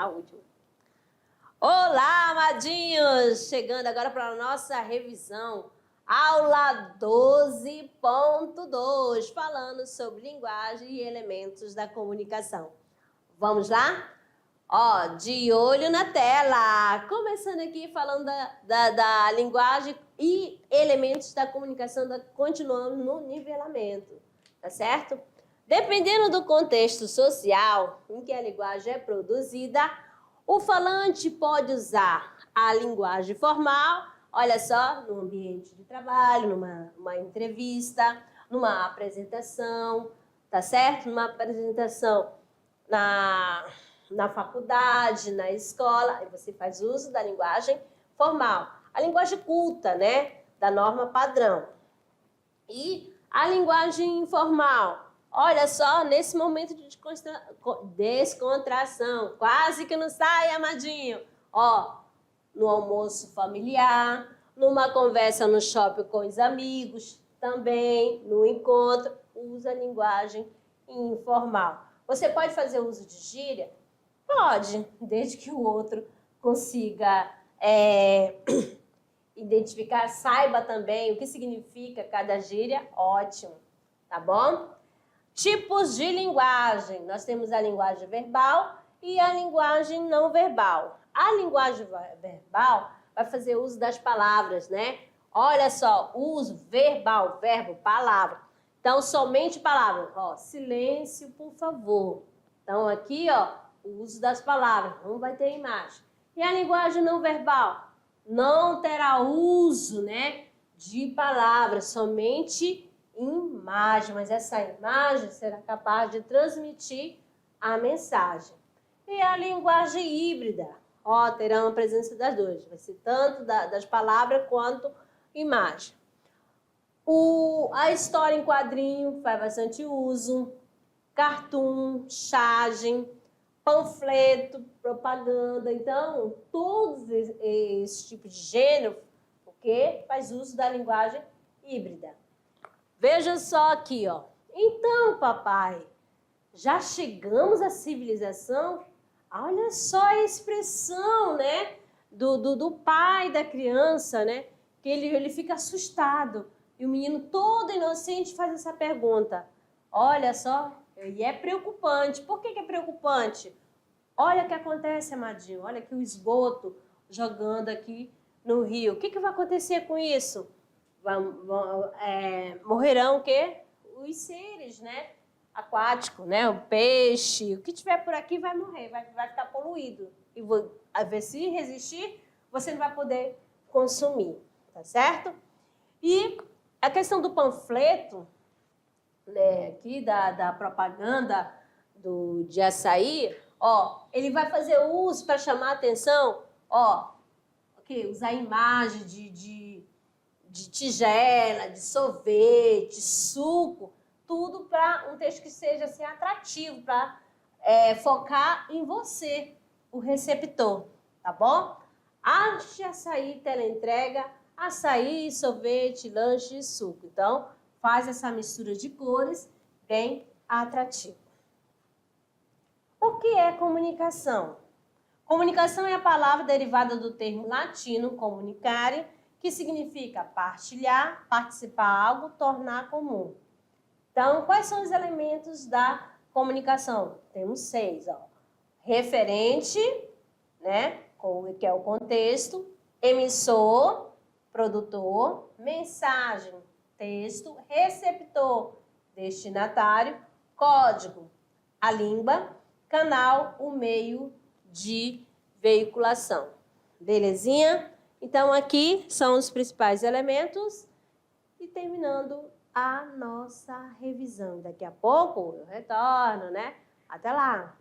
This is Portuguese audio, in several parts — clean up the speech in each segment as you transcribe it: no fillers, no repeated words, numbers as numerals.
A última. Olá, amadinhos! Chegando agora para a nossa revisão. Aula 12.2, falando sobre linguagem e elementos da comunicação. Vamos lá? Ó, de olho na tela. Começando aqui falando da linguagem e elementos da comunicação, continuando no nivelamento, tá certo? Dependendo do contexto social em que a linguagem é produzida, o falante pode usar a linguagem formal, olha só, no ambiente de trabalho, numa entrevista, numa apresentação, tá certo? Numa apresentação na faculdade, na escola, aí você faz uso da linguagem formal. A linguagem culta, né? Da norma padrão. E a linguagem informal, olha só, nesse momento de descontração, quase que não sai, amadinho. Ó, no almoço familiar, numa conversa no shopping com os amigos, também no encontro, usa a linguagem informal. Você pode fazer uso de gíria? Pode, desde que o outro consiga identificar, saiba também o que significa cada gíria, ótimo, tá bom? Tipos de linguagem. Nós temos a linguagem verbal e a linguagem não verbal. A linguagem verbal vai fazer uso das palavras, né? Olha só, uso verbal, verbo, palavra. Então, somente palavras. Ó, silêncio, por favor. Então, aqui, ó, o uso das palavras. Não vai ter imagem. E a linguagem não verbal? Não terá uso, né, de palavras, somente imagem, mas essa imagem será capaz de transmitir a mensagem. E a linguagem híbrida, ó, terá a presença das duas, vai ser tanto das palavras quanto imagem. A história em quadrinho faz bastante uso, cartoon, chargem, panfleto, propaganda, então, todos esse tipo de gênero, porque faz uso da linguagem híbrida. Veja só aqui, ó. Então, papai, já chegamos à civilização? Olha só a expressão, né, do pai da criança, né, que ele fica assustado. E o menino todo inocente faz essa pergunta. Olha só, e é preocupante. Por que é preocupante? Olha o que acontece, amadinho. Olha aqui o esgoto jogando aqui no rio. O que vai acontecer com isso? Morrerão o quê? Os seres, né? Aquáticos, né? O peixe. O que tiver por aqui vai morrer, vai ficar poluído. E se resistir, você não vai poder consumir, tá certo? E a questão do panfleto, né, aqui da propaganda de açaí, ó, ele vai fazer uso para chamar a atenção, ó, usar imagem de tigela, de sorvete, suco, tudo para um texto que seja assim, atrativo, para focar em você, o receptor, tá bom? Arte, açaí, teleentrega, açaí, sorvete, lanche e suco. Então, faz essa mistura de cores bem atrativa. O que é comunicação? Comunicação é a palavra derivada do termo latino comunicare, que significa partilhar, participar algo, tornar comum. Então, quais são os elementos da comunicação? Temos 6, ó. Referente, né, que é o contexto, emissor, produtor, mensagem, texto, receptor, destinatário, código, a língua, canal, o meio de veiculação. Belezinha? Então, aqui são os principais elementos e terminando a nossa revisão. Daqui a pouco eu retorno, né? Até lá!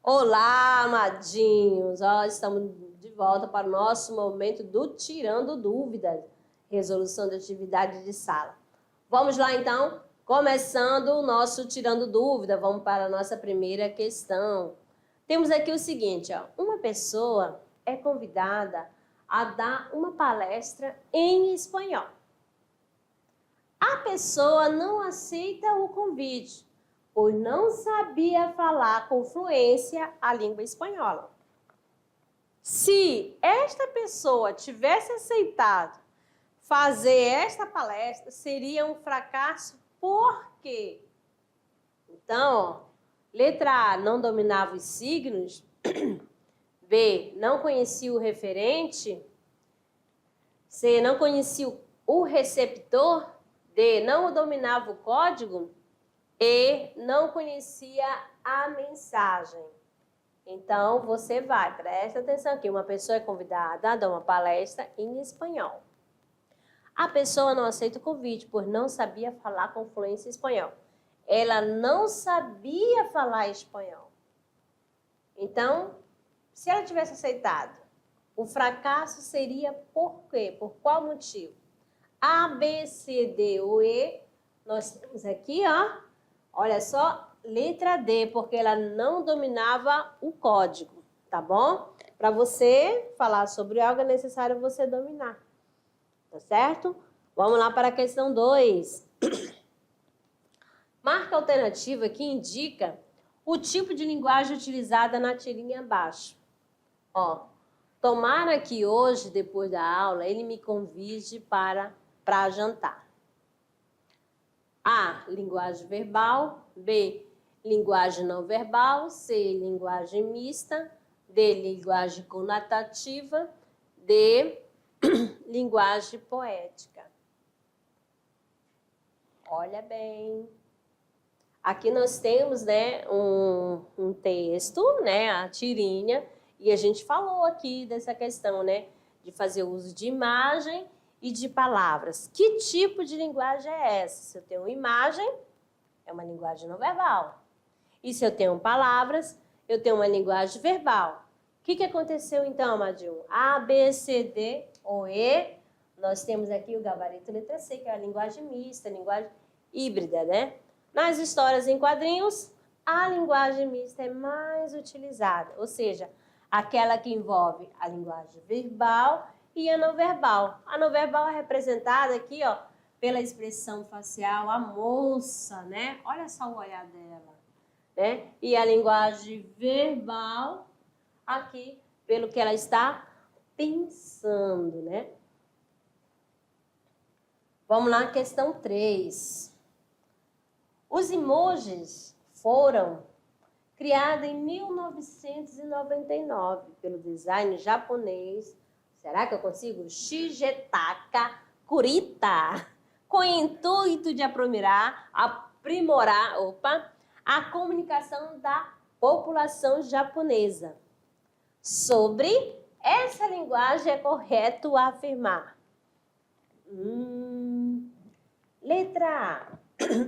Olá, amadinhos! Ó, estamos de volta para o nosso momento do Tirando Dúvidas, resolução de atividade de sala. Vamos lá, então? Começando o nosso Tirando Dúvida, vamos para a nossa primeira questão. Temos aqui o seguinte, ó, uma pessoa é convidada a dar uma palestra em espanhol. A pessoa não aceita o convite, pois não sabia falar com fluência a língua espanhola. Se esta pessoa tivesse aceitado fazer esta palestra, seria um fracasso. Por quê? Então, letra A, não dominava os signos. B, não conhecia o referente. C, não conhecia o receptor. D, não dominava o código. E, não conhecia a mensagem. Então, você vai, presta atenção aqui, uma pessoa é convidada a dar uma palestra em espanhol. A pessoa não aceita o convite, pois não sabia falar com fluência espanhol. Ela não sabia falar espanhol. Então, se ela tivesse aceitado, o fracasso seria por quê? Por qual motivo? A, B, C, D ou E, nós temos aqui, ó, olha só, letra D, porque ela não dominava o código, tá bom? Para você falar sobre algo é necessário você dominar, tá certo? Vamos lá para a questão 2. Marca alternativa que indica o tipo de linguagem utilizada na tirinha abaixo. Ó, tomara que hoje, depois da aula, ele me convide para jantar. A, linguagem verbal. B, linguagem não verbal. C, linguagem mista. D, linguagem conotativa. D, linguagem poética. Olha bem. Aqui nós temos, né, um texto, né, a tirinha, e a gente falou aqui dessa questão, né, de fazer uso de imagem e de palavras. Que tipo de linguagem é essa? Se eu tenho imagem, é uma linguagem não verbal. E se eu tenho palavras, eu tenho uma linguagem verbal. O que aconteceu então, amadinho? A, B, C, D ou E, nós temos aqui o gabarito letra C, que é a linguagem mista, a linguagem híbrida, né? Nas histórias em quadrinhos, a linguagem mista é mais utilizada, ou seja, aquela que envolve a linguagem verbal e a não verbal. A não verbal é representada aqui, ó, pela expressão facial, a moça, né? Olha só o olhar dela, né? E a linguagem verbal aqui, pelo que ela está pensando, né? Vamos lá, questão 3. Os emojis foram criados em 1999 pelo design japonês. Será que eu consigo? Shigetaka Kurita, com o intuito de aprimorar a comunicação da população japonesa. Sobre essa linguagem é correto afirmar. Letra A.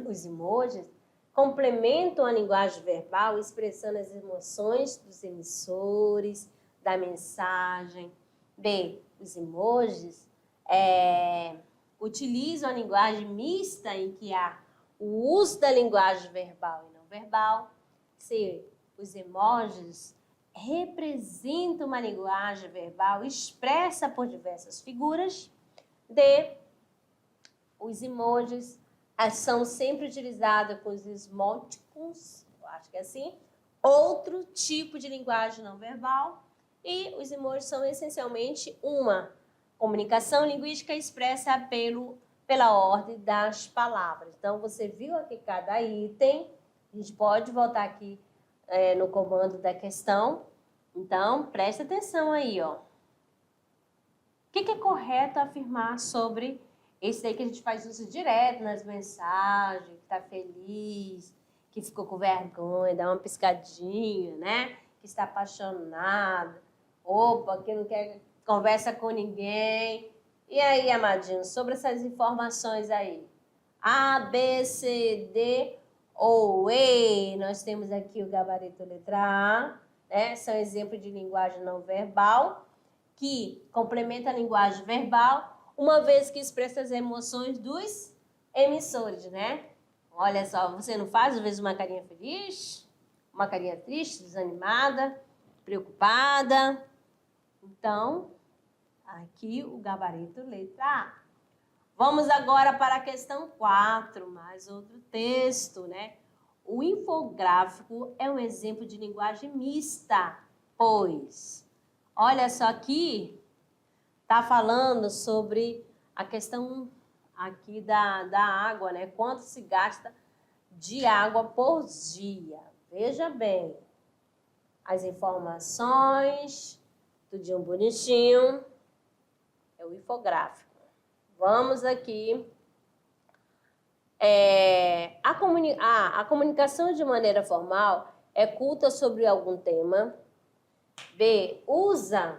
Os emojis complementam a linguagem verbal, expressando as emoções dos emissores, da mensagem. B. Os emojis utilizam a linguagem mista, em que há o uso da linguagem verbal e não verbal. C. Os emojis representam uma linguagem verbal expressa por diversas figuras. D. Os emojis são sempre utilizados com os emoticons, eu acho que é assim, outro tipo de linguagem não verbal. E os emojis são essencialmente uma comunicação linguística expressa pela ordem das palavras. Então, você viu aqui cada item, a gente pode voltar aqui no comando da questão. Então, presta atenção aí, ó. O que é correto afirmar sobre esse daí que a gente faz uso direto nas mensagens, que tá feliz, que ficou com vergonha, dá uma piscadinha, né? Que está apaixonado, opa, que não quer conversa com ninguém. E aí, amadinho, sobre essas informações aí? A, B, C, D ou E, nós temos aqui o gabarito letra A, né? São exemplos de linguagem não verbal, que complementa a linguagem verbal, uma vez que expressa as emoções dos emissores, né? Olha só, você não faz, às vezes, uma carinha feliz, uma carinha triste, desanimada, preocupada. Então, Aqui o gabarito letra A. Vamos agora para a questão 4, mais outro texto, né? O infográfico é um exemplo de linguagem mista, pois, olha só aqui, tá falando sobre a questão aqui da água, né? Quanto se gasta de água por dia. Veja bem, as informações, tudinho bonitinho, é o infográfico. Vamos aqui. A comunicação de maneira formal é culta sobre algum tema. B, usa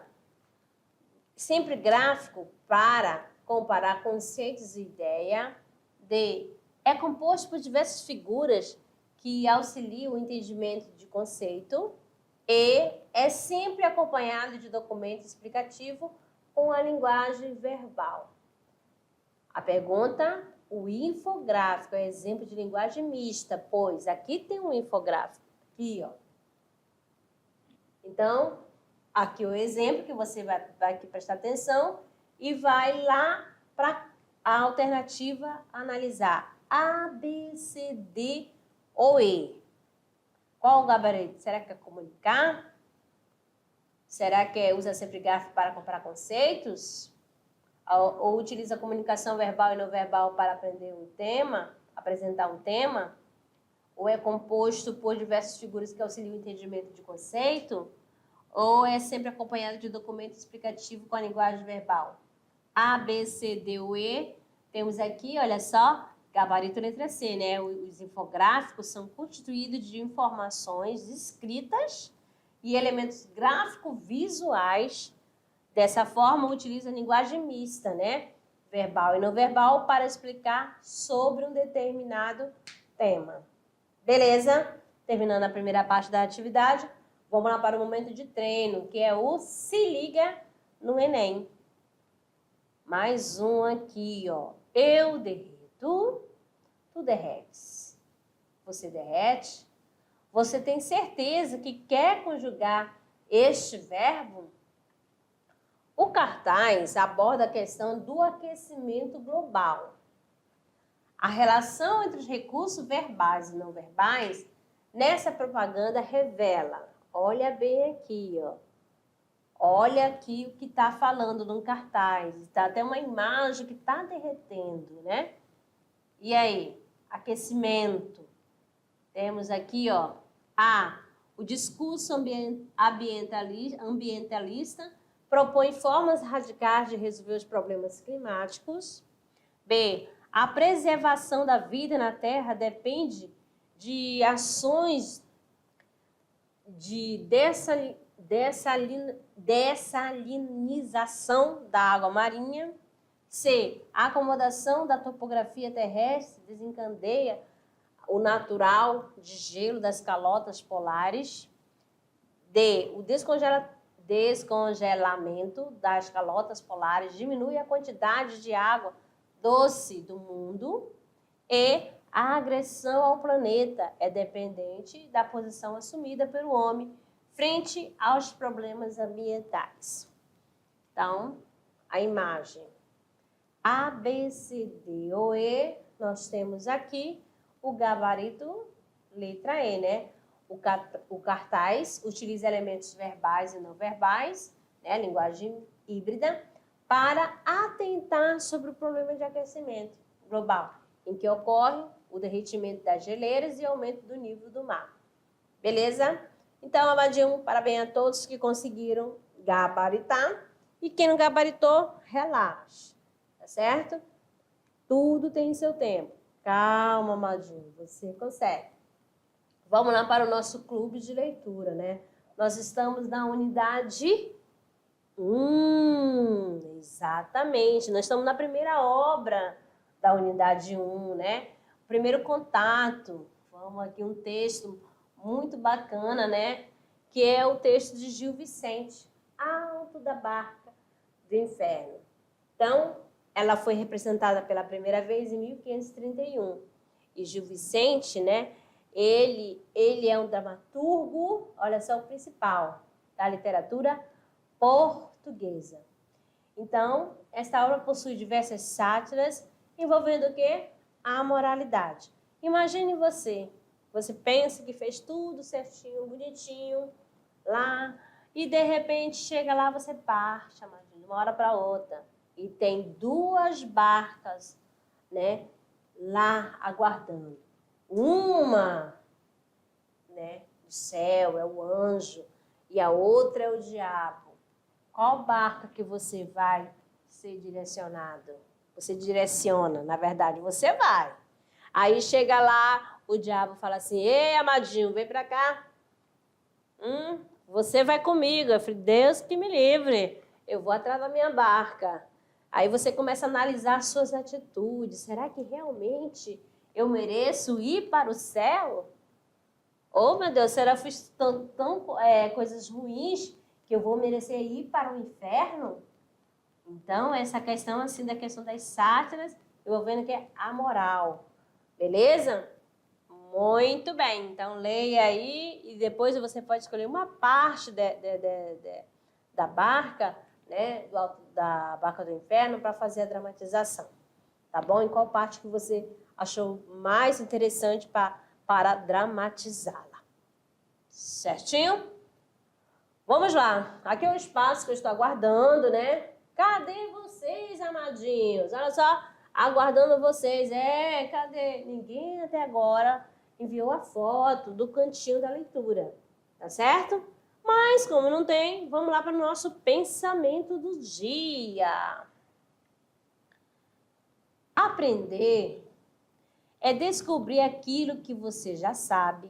sempre gráfico para comparar conceitos e ideia. D, é composto por diversas figuras que auxiliam o entendimento de conceito. E, é sempre acompanhado de documento explicativo com a linguagem verbal. A pergunta, o infográfico é exemplo de linguagem mista, pois aqui tem um infográfico, aqui, ó. Então, aqui o exemplo que você vai aqui prestar atenção e vai lá para a alternativa analisar A, B, C, D ou E. Qual o gabarito? Será que é comunicar? Será que usa sempre gráfico para comparar conceitos? Ou utiliza a comunicação verbal e não verbal para aprender um tema, apresentar um tema? Ou é composto por diversas figuras que auxiliam o entendimento de conceito? Ou é sempre acompanhado de documento explicativo com a linguagem verbal? A, B, C, D ou E. Temos aqui, olha só, gabarito letra C, né? Os infográficos são constituídos de informações escritas e elementos gráfico-visuais. Dessa forma, utiliza a linguagem mista, né? Verbal e não verbal, para explicar sobre um determinado tema. Beleza? Terminando a primeira parte da atividade, vamos lá para o momento de treino, que é o Se Liga no Enem. Mais um aqui, ó. Eu derreto, tu derretes. Você derrete? Você tem certeza que quer conjugar este verbo? O cartaz aborda a questão do aquecimento global. A relação entre os recursos verbais e não verbais nessa propaganda revela. Olha bem aqui, ó. Olha aqui o que está falando no cartaz. Está até uma imagem que está derretendo, né? E aí? Aquecimento. Temos aqui, ó, o discurso ambientalista propõe formas radicais de resolver os problemas climáticos. B, a preservação da vida na Terra depende de ações de dessalinização da água marinha. C, a acomodação da topografia terrestre desencadeia o natural de gelo das calotas polares. D, o descongelamento das calotas polares diminui a quantidade de água doce do mundo. E a agressão ao planeta é dependente da posição assumida pelo homem frente aos problemas ambientais. Então, a imagem A, B, C, D ou E, nós temos aqui o gabarito letra E, né? O cartaz utiliza elementos verbais e não verbais, né? Linguagem híbrida, para atentar sobre o problema de aquecimento global, em que ocorre o derretimento das geleiras e aumento do nível do mar. Beleza? Então, amadinho, parabéns a todos que conseguiram gabaritar. E quem não gabaritou, relaxa. Tá certo? Tudo tem seu tempo. Calma, amadinho, você consegue. Vamos lá para o nosso clube de leitura, né? Nós estamos na unidade 1. Exatamente. Nós estamos na primeira obra da unidade 1, né? O primeiro contato. Vamos aqui um texto muito bacana, né? Que é o texto de Gil Vicente, Alto da Barca do Inferno. Então, ela foi representada pela primeira vez em 1531. E Gil Vicente, né? Ele é um dramaturgo, olha só, o principal da literatura portuguesa. Então, esta obra possui diversas sátiras envolvendo o quê? A moralidade. Imagine você pensa que fez tudo certinho, bonitinho, lá, e de repente chega lá, você parte, de uma hora para outra, e tem duas barcas, né, lá aguardando. Uma, né, do céu, é o anjo, e a outra é o diabo. Qual barca que você vai ser direcionado? Você direciona, na verdade, você vai. Aí chega lá, o diabo fala assim, ei, amadinho, vem pra cá. Você vai comigo. Eu falei, Deus que me livre, eu vou atrás da minha barca. Aí você começa a analisar suas atitudes. Será que realmente eu mereço ir para o céu? Oh, meu Deus, será que eu fiz coisas ruins que eu vou merecer ir para o inferno? Então, essa questão assim da questão das sátiras, eu vou vendo que é amoral. Beleza? Muito bem. Então, leia aí e depois você pode escolher uma parte da barca, né, da barca do inferno para fazer a dramatização. Tá bom? Em qual parte que você achou mais interessante para dramatizá-la? Certinho? Vamos lá. Aqui é o espaço que eu estou aguardando, né? Cadê vocês, amadinhos? Olha só, aguardando vocês. Cadê? Ninguém até agora enviou a foto do cantinho da leitura, tá certo? Mas, como não tem, vamos lá para o nosso pensamento do dia. Aprender é descobrir aquilo que você já sabe,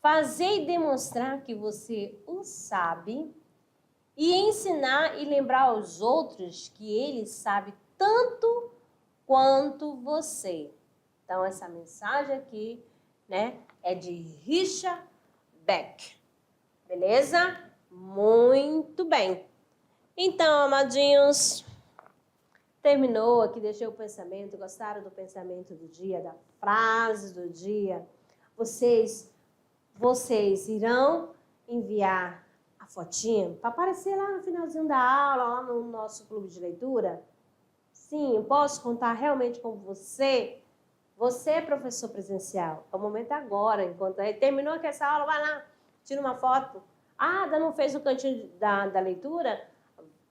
fazer e demonstrar que você o sabe e ensinar e lembrar aos outros que ele sabe tanto quanto você. Então, essa mensagem aqui, né, é de Richard Beck. Beleza? Muito bem. Então, amadinhos, terminou aqui, deixei o pensamento. Gostaram do pensamento do dia, da frase do dia? Vocês irão enviar a fotinha para aparecer lá no finalzinho da aula, lá no nosso clube de leitura? Sim, eu posso contar realmente com você? Você é professor presencial. É o momento agora, enquanto terminou aqui essa aula, vai lá, tira uma foto. Ah, ainda não fez o cantinho da leitura?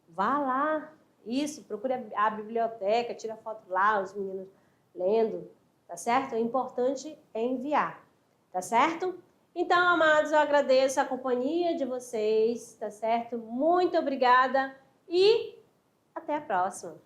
Vá lá. Isso, procure a biblioteca, tira foto lá, os meninos lendo, tá certo? O importante é enviar, tá certo? Então, amados, eu agradeço a companhia de vocês, tá certo? Muito obrigada e até a próxima.